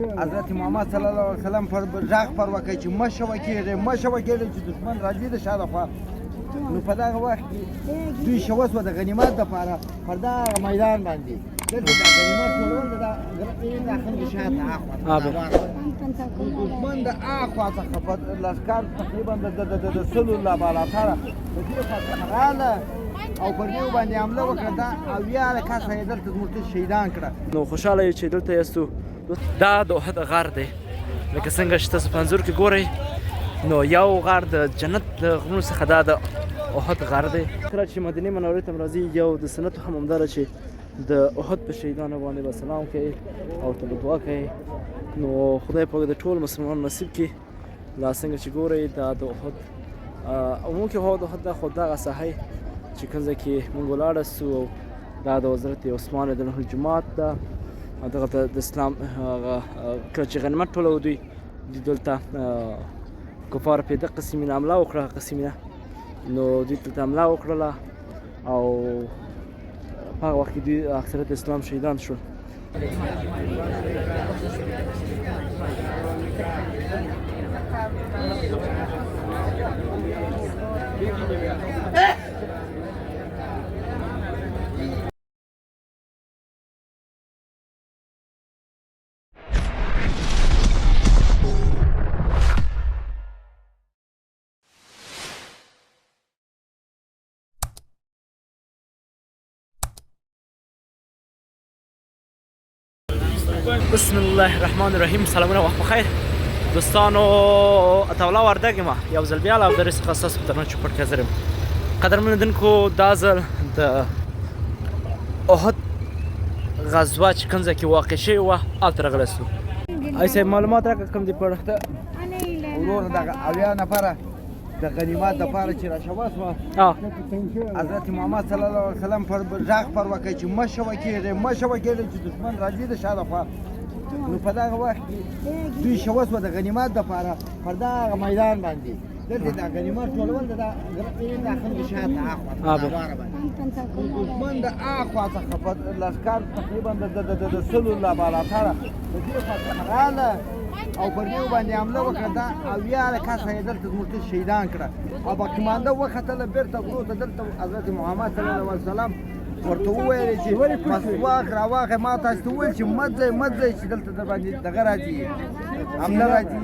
حضرت محمد صلی الله علیه وسلم پر ژغ پر وکړي چې مه شوه کېږئ چې دښمن راځي د شا دخوا. نو په دغه وخت کې دوی شوه سوه د غنیمت دپاره پر دغه میدان باندې دلته د غنیمت ټولول د خلکو شاته اخوا دښمن د اخوا څخه په لښکر تقریبا د سلو لا بالاتره د دې خوا راغله او پر دیو باندې حمله وکړه. دا اویا کسه یې دلته زموږ شهیدان کړه. نو خوشحاله یو چې دلته یاستو. دا د احد غر دی لکه څنګه چې تاسو په انځور کې ګورئ. نو یو غر د جنت د غرونو څخه دا د احد غر دی. کله چې مدینې منورې ته راځي یو د سنتو هم همداره چې د احد په شهیدانو باندې به سلام کوي او ته به دعا کوي. نو خدای پاک د ټول مسلمانانو نصیب کړي. دا څنګه چې ګورئ دا د احد عمومي د احد دا خو دغه ساحه چې کوم ځای کې موږ ولاړ سو. دا د حضرت عثمان رضی الله عنه جومات ده. دغه د اسلام کله چې غنیمت ټولول دوی دلته کفار په دغه سیمې حمله وکړه. قسیمینه نو دوی دلته حمله وکړله او په هغه وخت کې دوی اکثریت اسلام شهیدان شول. بسم الله الرحمن الرحیم. سلامونه وخت بخیر دوستانو. اتولا وردګ ما یو ځل بیا له درس خاصه په ترنه چوپړ کې حاضرم. قدرمن دنکو دا ځل د احد غزوه چې کوم ځای کې واقع شوې وه هلته راغلستو. ایسه معلومات راکړه کوم دي پړه ورور دغه اویا نفره د غنیمت دپاره چې راشوه سوه حضرت محمد صلی الله علیه وسلم پر ژغ پر وکړي چې مه شوه کېږئ چې دښمن راځي د شا دخوا. نو په دغه وخت کې دوی شوه سوه د غنیمت دپاره پر دغه میدان باندې دلته د غنیمت ټولول د خلکو شاته اخوا دښمن د اخوا څخه په لښکر تقریبا د سلو لا بالاتره د دې خوا څخه راغله او پر دیو باندې حمله وکړه. دا اویا کسه یې دلته زموږ شهیدان کړه. او باقیمانده وختله بیرته غرو ته دلته حضرت محمد صلی الله علیه وسلم ورته وویل چې مسواک راواخې ما تاسو ته وویل چې مه ځئ چې دلته در باندې دغه راځي حمله راځي.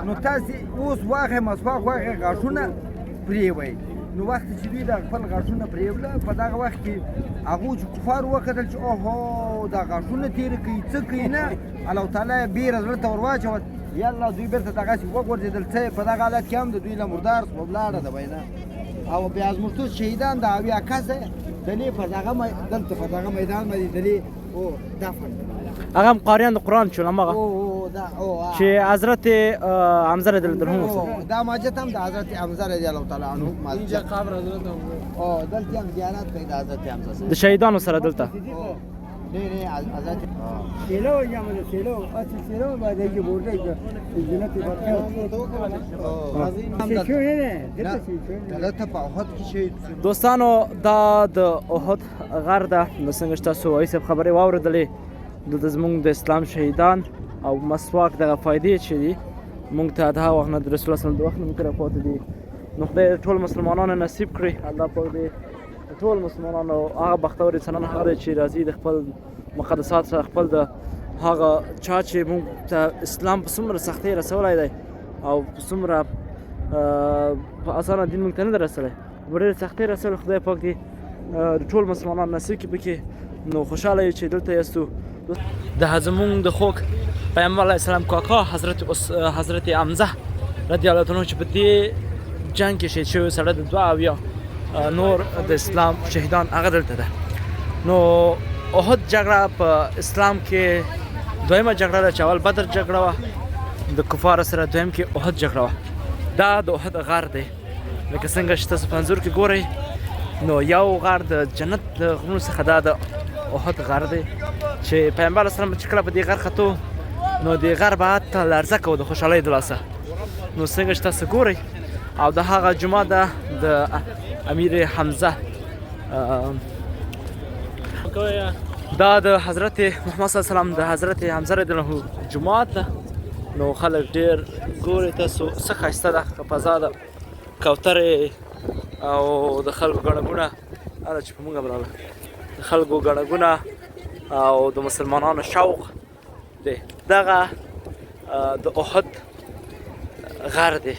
نو تاسې اوس واخې مسواک واخې غاښونه پرېوئ. نو وخت چې دوی د خپل غاښونه پرېوله په دغه وخت کې هغو چې کفارو وکتل چې اوهو دا غاښونه تېره کوي څه کوي نه الله تعالی یې بیره زړه ته ور واچول. یالله دوی بېرته دغسې وغورځېدل. څه په دغه حالت کې هم د دوی له مردار څخه ولاړه ده وینا. او بیا زموږ ټول شهیدان د اویا کسه دلې په دغه دلته په دغه میدان باندې دلې دفن هغه هم قاریان د قرآن شول همغه چې حضرت حمزه رضی الله عنه دا مسجد هم د حضرت حمزه رضی الله تعالی عنه مسجد قبر حضرت دلته هم زیارت کوي د حضرت حمزه د شهیدانو سره دلته. نه حضرت سیلو یامه سیلو سیلو باندې کې بورډه جنت ورته دوستانو. دا د احد غر ده. نو څنګه چې تاسو ایسب خبرې واورېدلې دلته زموږ د اسلام شهیدان او مسواک دغه فایدې چې دي موږ ته د هغه وخت نه د رسول الله صلی الله علیه وسلم د وخت نه موږ راپاتې دي. نو خدای ټول مسلمانانو نصیب کړي. الله پاک دې ټول مسلمانانو هغه بختور انسانان هغه دی چې راځي د خپل مقدسات سره خپل د هغه چا چې موږ ته اسلام په څومره سختۍ رسولی دی او په څومره په اسانه دین موږ ته نه دی رسولی په ډېرې سختۍ رسولی. خدای پاک دې د ټول مسلمانانو نصیب کړي پکې. نو خوشحاله یو چې دلته یاستو. د زموږ د خوږ پیغمبر علیه السلام کاکا حضرت حمزه رضی الله عنه چې په دې جنګ کې شهید شوی سړی د 2 نور د اسلام شهیدان هغه دلته ده. نو احد جګړه په اسلام کې دویمه جګړه ده چې اول بدر جګړه وه د کفارو سره، دویم کې احد جګړه وه. دا د احد غر دی لکه څنګه چې تاسو په انځور کې ګورئ. نو یو غر د جنت د غرونو څخه دا د احد غر دی چې پیغمبر علیه السلام چې کله په دې غر ختو نو د غر به حتی لړزه کوه د خوشحالۍ د لاسه. نو څنګه چې تاسو ګورئ او د هغه جومات ده د امیر حمزه دا د حضرت محمد صلی الله علیه وسلم د حضرت حمزه رضی الله عنه جومات ده. نو خلک ډېر ګوري تاسو څه ښایسته ده فضا ده، کوترې او د خلکو ګڼه ګوڼه هله چې په موږ براله د خلکو ګڼه ګوڼه او د مسلمانانو شوق دی. دغه د احد غر دی.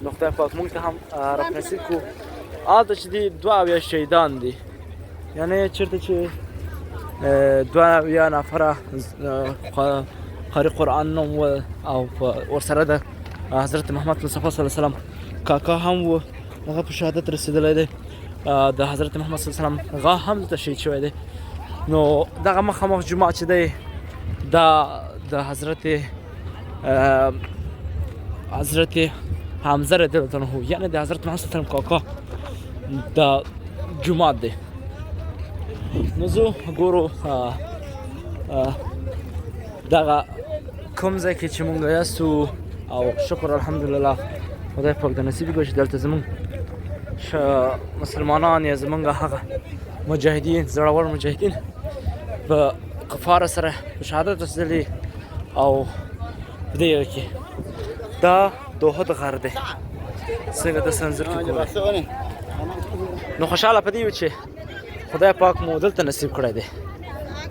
نو خدای پاک موږ ته هم راپنصیب کړو. هلته چې دي 72 شهیدان دي، یعنې چېرته چې 72 نفره قاری قرآن نوم و او ورسره د حضرت محمد مصطفی صلی الله علیه وسلم کاکا هم و، هغه په شهادت رسېدلی دی. د حضرت محمد صلی الله علیه وسلم هغه هم دلته شهید شوی دی. نو دغه مخامخ جومات چې دی دا د حضرت حمزه رضی الله عنه یعنې د حضرت محمد صلی الله علیه وسلم کاکا د جومات دی. نو زه ګورو دغه کوم ځای کې چې مونږ یاستو او شکر الحمدلله خدای پاک د نصیب کړو چې دلته زمونږ مسلمانان یا زمونږ هغه مجاهدین زړور مجاهدین په کفارو سره په شهادت رسېدلي او په دې کې دا د احد غر دی څنګه د انځور کې ګورئ. نو خوشحاله په دې یو چې خدای پاک مو دلته نصیب کړی دی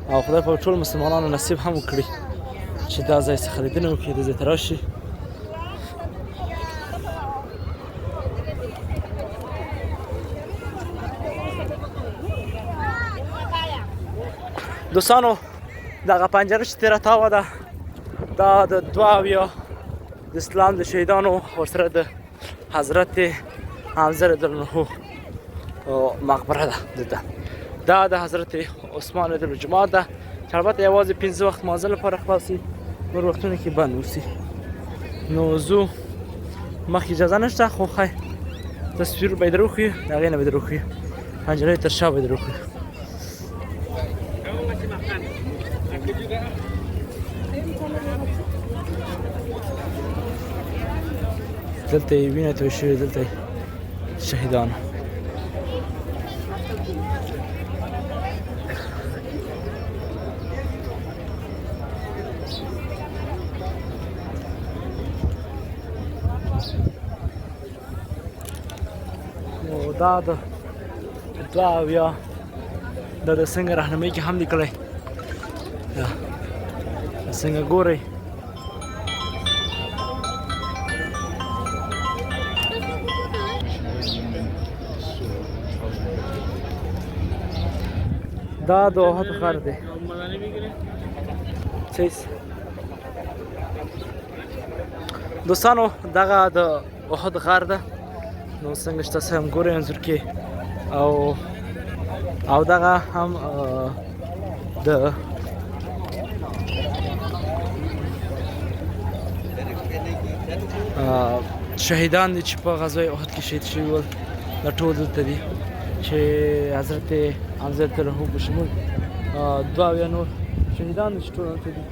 او خدای پاک ټول مسلمانانو نصیب هم وکړي چې دا ځای څخه لیدنه وکړي، د ځای ته راشي. دوستانو دغه پنجره چې تېره تاوه ده دا د 72 د اسلام د شهیدانو ورسره د حضرت حمزه رضی الله عنه مقبره ده. دلته دا د حضرت عثمان رضی الله جومات ده چې البته یوازې 5 وخت مازه لپاره خلاصي، نور وختونه کې بند اوسي. نو زه مخکې اجازه نشته خو ښایي تصویر به یې در وښیو، د هغې نه به یې در وښیو، پنجرې تر شا به یې در وښیو. دلته یې وینه توی شوې، دلته یې شهیدانو. نو دا د 72 دا د څنګه راهنمایي کې هم لیکلی دا څنګه ګورئ. دا د احد غر دی. دوستانو دغه د احد غر ده. نو څنګه چې تاسو هم ګورئ انځور کې او دغه هم د شهیدان دي چې په غزوه احد کې شهید شوي ول، دا ټول دلته دي چې حضرت حمزه رضی الله عنه په شمول 72 نور شهیدان دي چې ټول دلته دي.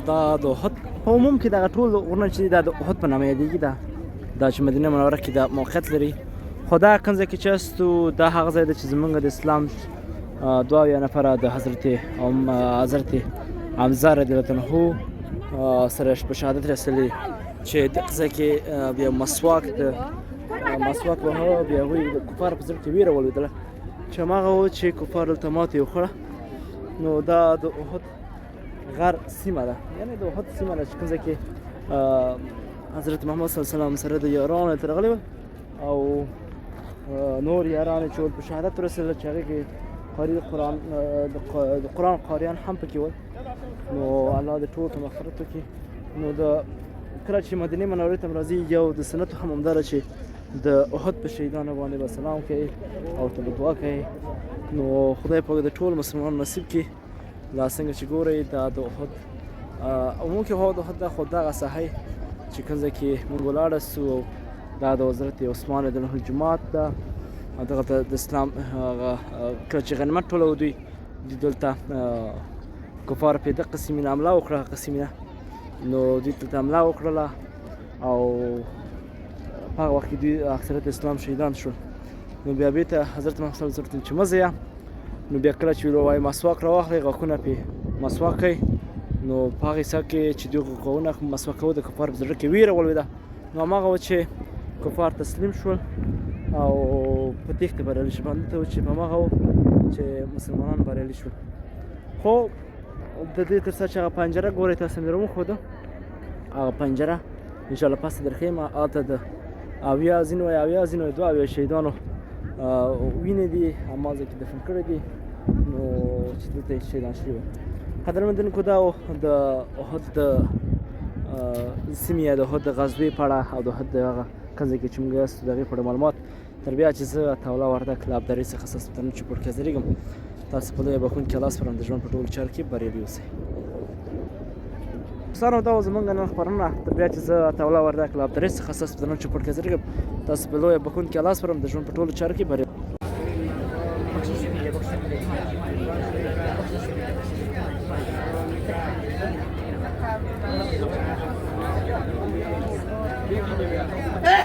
دا د احد په عموم کې دغه ټول غرونه چې دا د احد په نامه یادېږي، دا چې مدینه منوره کې دا موقعیت لري. خو دا کوم ځای کې چې یاستو دا هغه ځای دی چې زموږ د اسلام 72 نفره د حضرت حمزه رضی الله عنه سره په شهادت رسېدلي چې دغه ځای کې بیا مسواک وهه، بیا هغوی د کفارو په زړه کې ویره ولوېدله چې هماغه و چې کفارو دلته ماتې وخوړه. نو دا د احد غر سیمه ده، یعنې د احد سیمه ده چې کوم ځای کې حضرت محمد صلی الله علیه وسلم سره د یارانو ته راغلي ول او نور یاران چې ول په شهادت ورسېدل چې هغې کې د قرآن قاریان هم پکې ول. نو الله دې ټولو ته مغفرت وکړي. نو د کله چې مدینې منورې ته راځي یو د سنتو هم همدا ده چې د احد په شهیدانو باندې به سلام کوي او ورته به دعا کوي. نو خدای پاک د ټولو مسلمانانو نصیب کړي. دا څنګه چې ګورئ دا د احد عموم کې د احد دا خو دغه ساحه چې کوم ځای کې موږ ولاړ سو دا د حضرت عثمان رضی الله عنه جومات ده. دغه د اسلام کله چې غنیمت ټولو دوی دلته کفار په دغه قسمینه حمله وکړه، قسمینه نو دوی دلته حمله وکړله او په هغه وخت کې دوی اکثریت اسلام شهیدان شول. نو بیا بېرته حضرت محمد صلی الله علیه وسلم چې مه ځئ، نو بیا کله چې وایي مسواک راواخلئ، غاښونه پرې مسواک کوئ، نو په هغه حصه کې چې دوی غاښونه مسواک کوو د کفار په زړه کې ویره ولوېده. نو هماغه و چې کفار تسلیم شول او په تېښته بریالي شول. همدلته و چې په هماغه و چې مسلمانان بریالي شول. خو د دې تر څه چې هغه پنجره ګورئ، تاسو مې راوښوده هغه پنجره انشاءالله پسته درښیم. هلته د اویا ځینې وایي اویا ځینې وایي 2 شهیدانو وینې دي هماغه کې دفن کړي دي، نو چې دلته شهیدان شوي وو. قدرمندونکو دا و د احد د سیمې یا د احد د غزوې په اړه او د احد د هغه کوم ځای کې چې موږ یاستو د هغې په اړه معلومات. تر بیا چې زه عطاالله وردک له ابدارۍ څخه ستاسو په ترمنځ چوپړ کې حاضرېږم. تاسو په لویه بښونکي الله سپارم د ژوند په ټولو چارو کې بریالي اوسئ. دوستانو دا و زموږ نن خپرونه. تر بیا چې زه عطاالله وردک له ابدارۍ څخه ستاسو په ترمنځ چوپړ کې حاضرېږم. تاسو په لویه بښونکي الله سپارم د ژوند په ټولو چارو کې بریالي. Hey!